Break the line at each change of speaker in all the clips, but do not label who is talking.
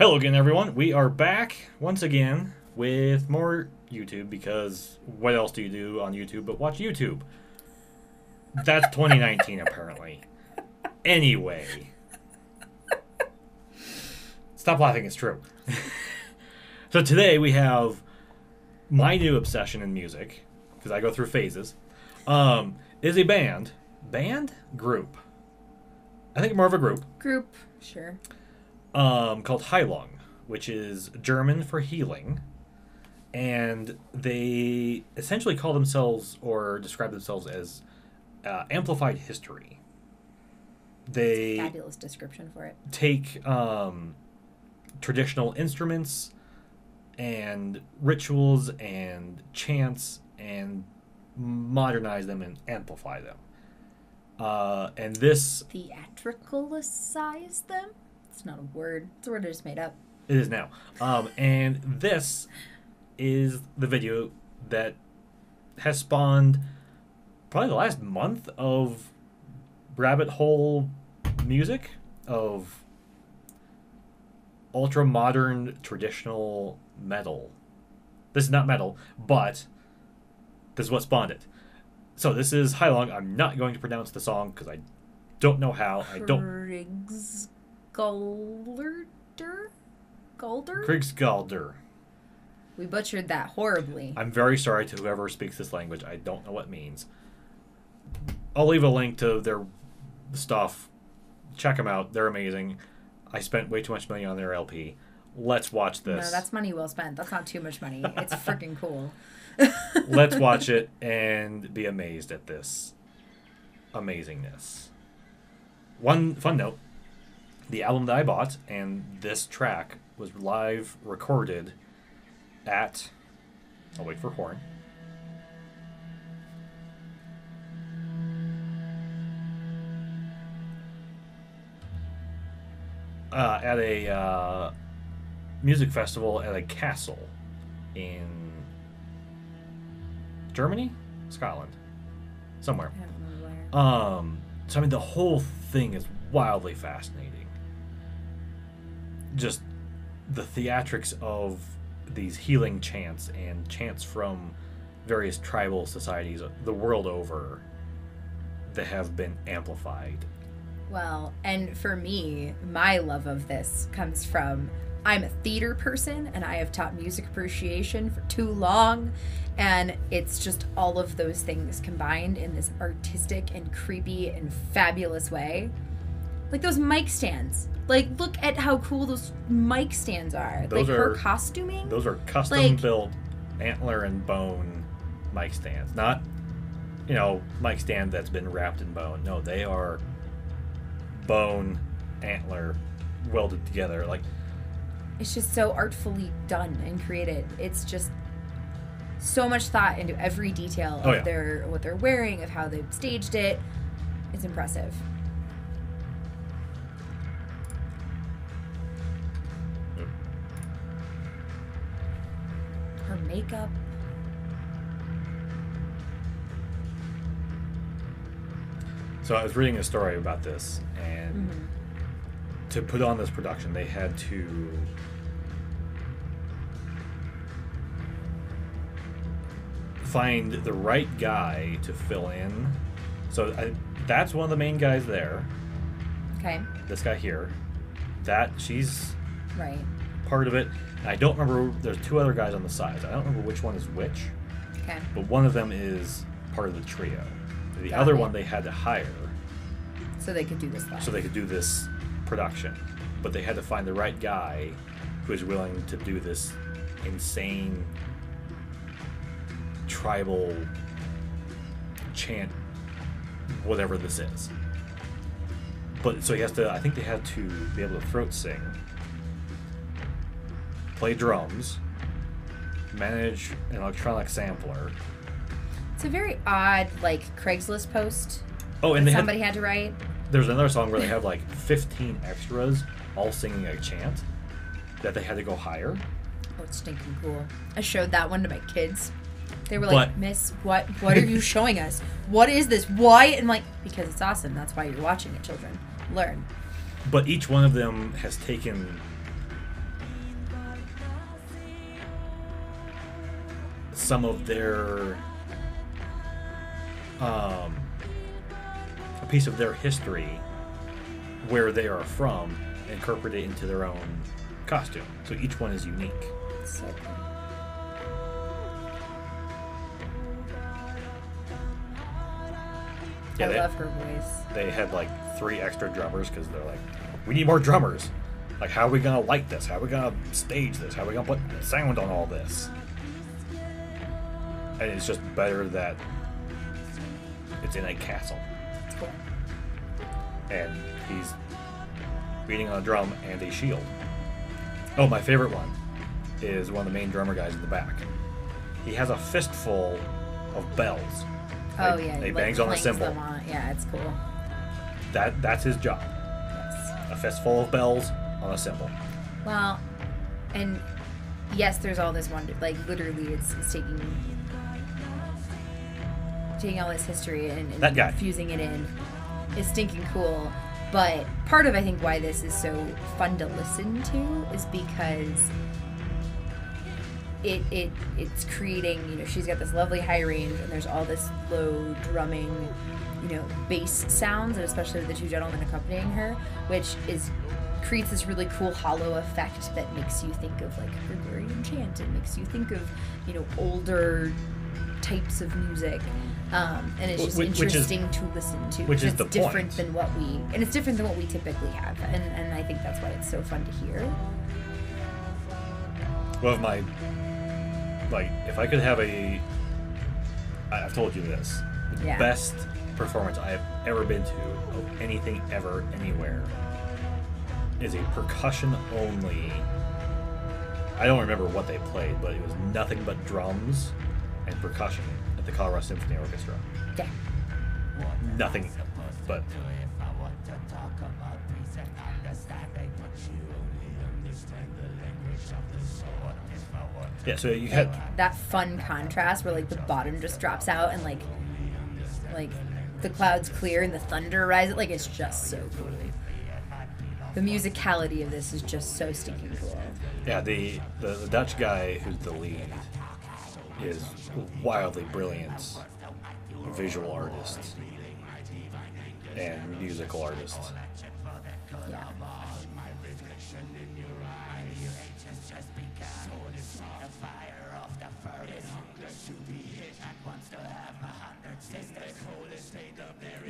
Hello again, everyone. We are back once again with more YouTube because what else do you do on YouTube but watch YouTube? That's 2019, apparently. Anyway. Stop laughing, it's true. So today we have my new obsession in music, because I go through phases, is a band. Group. I think more of a group.
Group, sure.
Called Heilung, which is German for healing. And they essentially call themselves, or describe themselves as, amplified history. They
That's a fabulous description for it.
Take traditional instruments and rituals and chants and modernize them and amplify them. And this...
Theatricalicize them? It's not a word. It's a word I just made up.
It is now. And this is the video that has spawned probably the last month of rabbit hole music, of ultra modern traditional metal. This is not metal, but this is what spawned it. So this is Heilung. I'm not going to pronounce the song because I don't know how. Krigsgaldr.
We butchered that horribly.
I'm very sorry to whoever speaks this language. I don't know what it means. I'll leave a link to their stuff. Check them out. They're amazing. I spent way too much money on their LP. Let's watch this.
No, that's money well spent. That's not too much money. It's freaking cool.
Let's watch it and be amazed at this amazingness. One fun note, the album that I bought and this track was live recorded at, I'll wait for horn, at a music festival at a castle in Germany? Scotland. Somewhere.
I don't know where.
So I mean the whole thing is wildly fascinating. Just the theatrics of these healing chants and chants from various tribal societies the world over that have been amplified.
Well, and for me, my love of this comes from I'm a theater person and I have taught music appreciation for too long, and it's just all of those things combined in this artistic and creepy and fabulous way. Like those mic stands. Like, look at how cool those mic stands are.
Those
like
are,
her costuming.
Those are custom built antler and bone mic stands. Not, mic stand that's been wrapped in bone. No, they are bone, antler, welded together. Like,
it's just so artfully done and created. It's just so much thought into every detail of what they're wearing, of how they've staged it. It's impressive. Her makeup.
So I was reading a story about this, and to put on this production, they had to find the right guy to fill in. So that's one of the main guys there.
Okay.
This guy here. She's
right.
part of it. And I don't remember, there's two other guys on the sides. I don't remember which one is which.
Okay.
But one of them is part of the trio. The other one they had to hire.
So they could do this live.
So they could do this production. But they had to find the right guy who is willing to do this insane tribal chant, whatever this is. But so he has to, I think they had to be able to throat sing, play drums, manage an electronic sampler.
It's a very odd, Craigslist post.
Oh, and
somebody had to write.
There's another song where they have 15 extras all singing a chant that they had to go hire.
Oh, it's stinking cool. I showed that one to my kids. They were like, Miss, what are you showing us? What is this? Why? And because it's awesome. That's why you're watching it, children. Learn.
But each one of them has taken some of their a piece of their history, where they are from, incorporate it into their own costume. So each one is unique.
So cool.
Yeah,
I love her voice.
They had like 3 extra drummers because they're like, we need more drummers. Like, how are we gonna light this? How are we gonna stage this? How are we gonna put sound on all this? And it's just better that it's in a castle.
It's cool.
And he's beating on a drum and a shield. Oh, my favorite one is one of the main drummer guys in the back. He has a fistful of bells.
Oh, yeah.
He bangs on the cymbal.
Yeah, it's cool.
That's his job.
Yes.
A fistful of bells on a cymbal.
Well, and yes, there's all this wonder. Like, literally, it's taking all this history and
that guy.
Fusing it in. Is stinking cool. But part of, I think, why this is so fun to listen to is because it's creating, you know, she's got this lovely high range and there's all this low drumming, you know, bass sounds, and especially with the 2 gentlemen accompanying her, which creates this really cool hollow effect that makes you think of like Gregorian chant. It makes you think of, you know, older types of music. And it's just interesting to listen to.
Which is the
different
point.
than what it's different than what we typically have. And I think that's why it's so fun to hear.
One of my, like, if I could have I've told you this, the
Yeah.
best performance I have ever been to of anything ever, anywhere, is a percussion only. I don't remember what they played, but it was nothing but drums and percussion at the Colorado Symphony Orchestra.
Yeah.
Nothing but. Yeah, so you had
That fun contrast where like the bottom just drops out and like the clouds clear and the thunder rises. Like, it's just so cool. The musicality of this is just so stinking cool.
Yeah, the Dutch guy who's the lead is wildly brilliant visual artist and musical artist.
Yeah.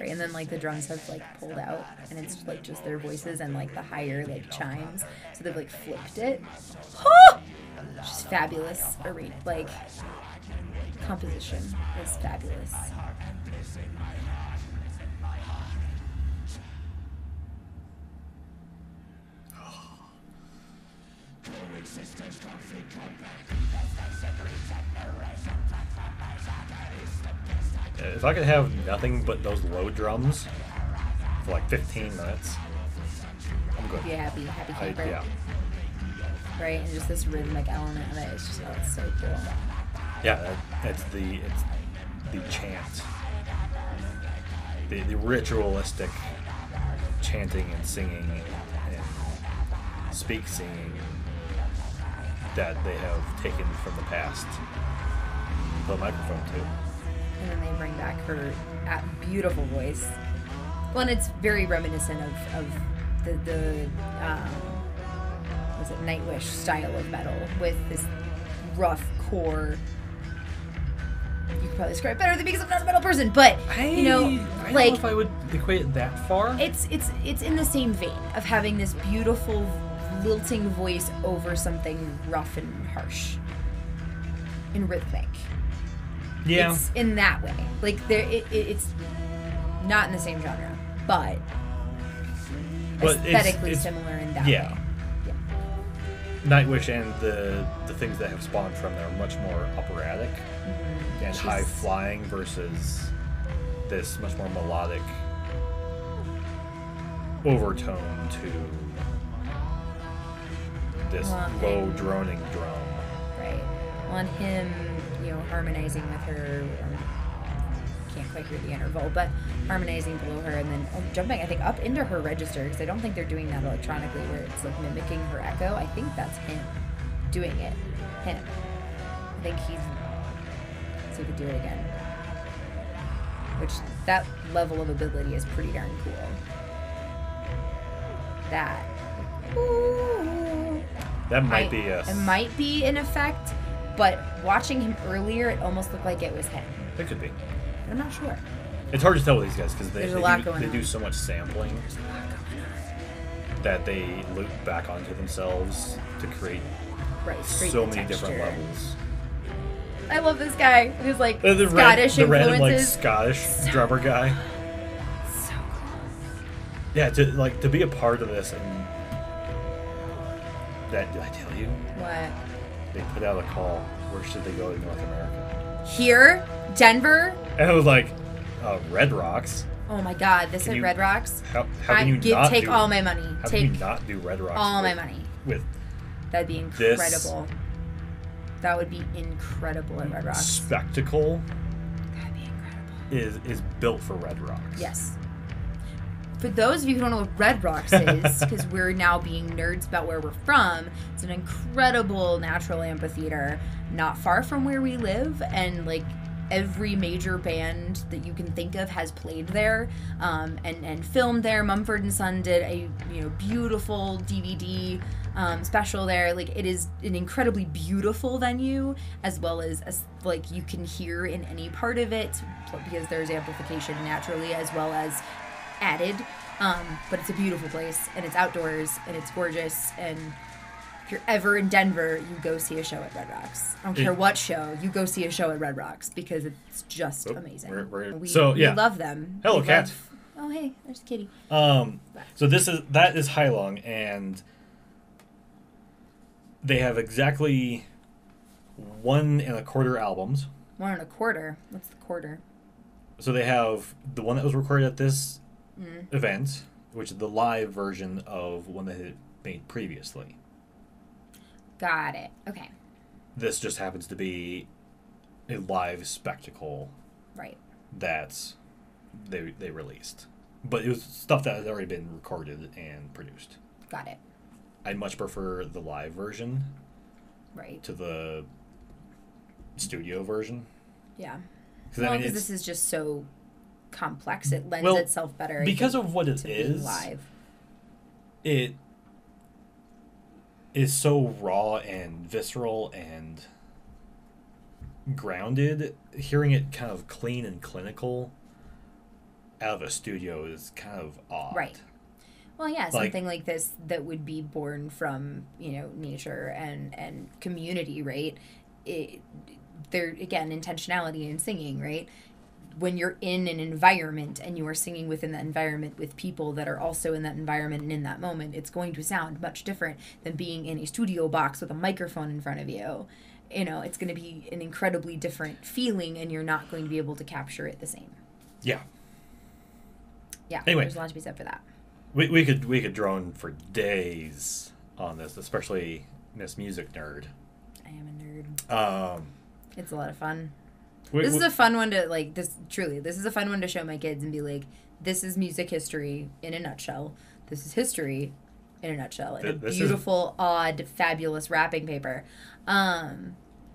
Right, and then like the drums have like pulled out and it's like just their voices and like the higher like chimes, so they've like flipped it. Just fabulous. Like, composition is fabulous.
If I could have nothing but those low drums for like 15 minutes, I'm good.
Be a happy camper.
Yeah.
Right, and just this rhythmic element of it is just, oh, it's so cool.
Yeah, it's the chant, the ritualistic chanting and singing and speak singing that they have taken from the past, the microphone too.
And then they bring back her beautiful voice. Well, and it's very reminiscent of the was it Nightwish style of metal with this rough core. You could probably describe it better than me because I'm not a metal person, but
I
like,
don't know if I would equate it that far.
It's in the same vein of having this beautiful lilting voice over something rough and harsh and rhythmic.
Yeah,
It's in that way. Like, it's not in the same genre, but aesthetically
it's
similar in that
yeah.
way.
Nightwish and the things that have spawned from them are much more operatic and high flying versus this much more melodic overtone to this low droning drum.
Right. On him, harmonizing with her. Can't quite hear the interval, but harmonizing below her and then jumping, I think, up into her register, because I don't think they're doing that electronically where it's like mimicking her echo. I think that's him doing it. Him. I think he's so he could do it again. Which, that level of ability is pretty darn cool. That. Ooh.
That might be
It might be an effect, but watching him earlier, it almost looked like it was him.
It could be.
I'm not sure.
It's hard to tell with these guys because they
They
do so much sampling that they loop back onto themselves to create so many different levels.
I love this guy. He's like
the
Scottish
the
influences.
random like Scottish drummer guy.
So cool.
Yeah, to be a part of this, and that, did I tell you?
What?
They put out a call. Where should they go in North America?
Here, Denver.
And it was like, Red Rocks.
Oh my God! This is Red Rocks.
How can you not
take all my money?
How can you not do Red Rocks?
All my money. That'd be incredible. That would be incredible at Red Rocks.
Spectacle.
That'd be incredible.
Is built for Red Rocks.
Yes. For those of you who don't know what Red Rocks is, because we're now being nerds about where we're from, it's an incredible natural amphitheater not far from where we live, and like every major band that you can think of has played there and filmed there. Mumford & Son did a beautiful DVD special there. Like, it is an incredibly beautiful venue, as well as like you can hear in any part of it because there's amplification naturally as well as added. But it's a beautiful place, and it's outdoors, and it's gorgeous, and if you're ever in Denver, you go see a show at Red Rocks. I don't care what show, you go see a show at Red Rocks because it's just amazing. We love them.
Hello, cat.
Oh, hey, there's a kitty.
So that is Heilung, and they have exactly 1 1/4 albums.
1 1/4. What's the quarter?
So they have the one that was recorded at this event, which is the live version of one they had made previously.
Got it. Okay.
This just happens to be a live spectacle,
right?
That they released, but it was stuff that had already been recorded and produced.
Got it.
I much prefer the live version,
right,
to the studio version.
Yeah. Because this is just so complex. It lends itself better
because of what it is.
Live.
It is so raw and visceral and grounded. Hearing it kind of clean and clinical out of a studio is kind of odd.
Right. Well, yeah, something like this that would be born from, nature and community, right? There, again, intentionality in singing, right? When you're in an environment and you are singing within that environment with people that are also in that environment and in that moment, it's going to sound much different than being in a studio box with a microphone in front of you. It's going to be an incredibly different feeling, and you're not going to be able to capture it the same.
Yeah.
Yeah.
Anyway,
there's a lot to be said for that. We
could drone for days on this, especially Miss Music Nerd.
I am a nerd. It's a lot of fun. This is a fun one to, like, this is a fun one to show my kids and be like, this is music history in a nutshell. This is history in a nutshell. In a beautiful, odd, fabulous wrapping paper.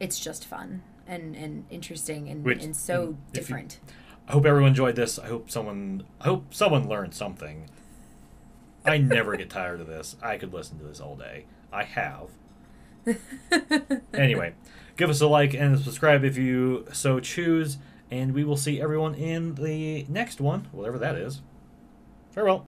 It's just fun and interesting and so different.
I hope everyone enjoyed this. I hope someone learned something. I never get tired of this. I could listen to this all day. I have. Anyway, give us a like and subscribe if you so choose, and we will see everyone in the next one, whatever that is. Farewell.